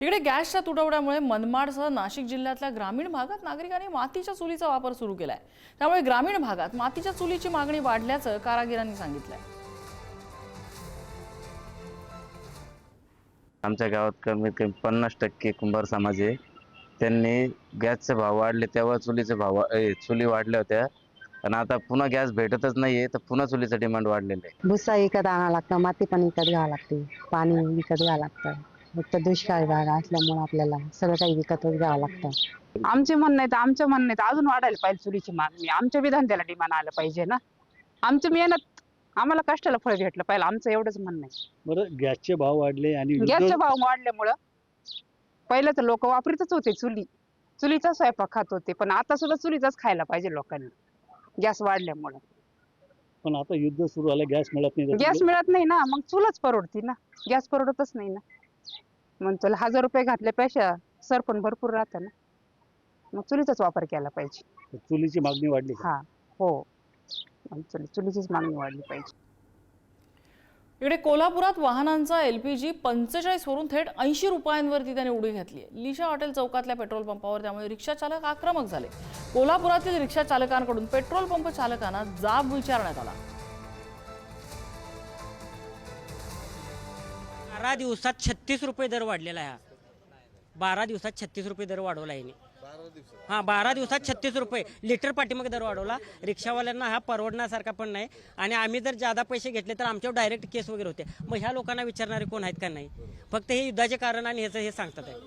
इकडे गॅसच्या तुटवड्यामुळे मनमाडसह नाशिक जिल्ह्यातल्या ग्रामीण भागात नागरिकांनी मातीच्या चुलीचा वापर सुरू केलाय। त्यामुळे ग्रामीण भागात मातीच्या चुलीची मागणी वाढल्याचं कारागिरांनी सांगितलंय। आमच्या गावात कमीत कमी 50% कुंभार समाज आहे। त्यांनी गॅसचे भाव वाढले तेव्हा चुलीचे भाव चुली वाढल्या होत्या, पण आता पुन्हा गॅस भेटतच नाहीये तर पुन्हा चुलीचं डिमांड वाढलेलं आहे। भुसा विकत आणावं लागतं, माती पण विकत घ्यावं लागते, पाणी विकत घ्यावं लागतं। फक्त दुष्काळी भाग असल्यामुळे आपल्याला सगळं काही विकतच घ्यावं लागतं। आमचे म्हणणं आहे आमच्या म्हणणं आहे अजून वाढायला पाहिजे चुलीची मागणी। आमच्या विधानत्याला डिमांड आलं पाहिजे ना। आमची मेहनत आम्हाला कष्टाला फळ भेटलं पाहिजे, आमचं एवढंच म्हणणं आहे। बरं, गॅसचे भाव वाढले आणि गॅसचे भाव वाढल्यामुळं पहिलं तर लोक वापरतच होते चुलीचा स्वयंपाक खात होते, पण आता सुद्धा चुलीचाच खायला पाहिजे लोकांनी गॅस वाढल्यामुळं। पण आता युद्ध सुरू झालं, गॅस मिळत नाही, गॅस मिळत नाही ना, मग चुलच परवडती ना, गॅस परवडतच नाही ना। मग चल 1000 रुपये घातल्यापेक्षा सर पण भरपूर राहतं ना, मग चुलीचाच वापर केला पाहिजे। चुलीची मागणी वाढली का? हा हो, चुलीचीच मागणी वाढली पाहिजे। इकडे कोल्हापुरात वाहनांचा LPG 45 वरून थेट 80 रुपयांवरती त्याने उडी घातली आहे। लिशा हॉटेल चौकातल्या पेट्रोल पंपावर त्यामुळे रिक्षा चालक आक्रमक झाले। कोल्हापुरातील रिक्षा चालकांकडून पेट्रोल पंप चालकांना जाब विचारण्यात आला। 12 दिवसात 36 रुपये दर वाढलेला आहे। 12 दिवसात 36 रुपये दर वाढवला आहे। 12 दिवसात 36 रुपये लिटर पाठीमागे दर वाढवला। रिक्षावाल्यांना हा परवडण्यासारखा पण नाही, आणि आम्ही जर जादा पैसे घेतले तर आमच्यावर डायरेक्ट केस वगैरे होते। मग ह्या लोकांना विचारणारे कोण आहेत का नाही? फक्त हे युद्धाचे कारण आणि हे सांगतात आहे।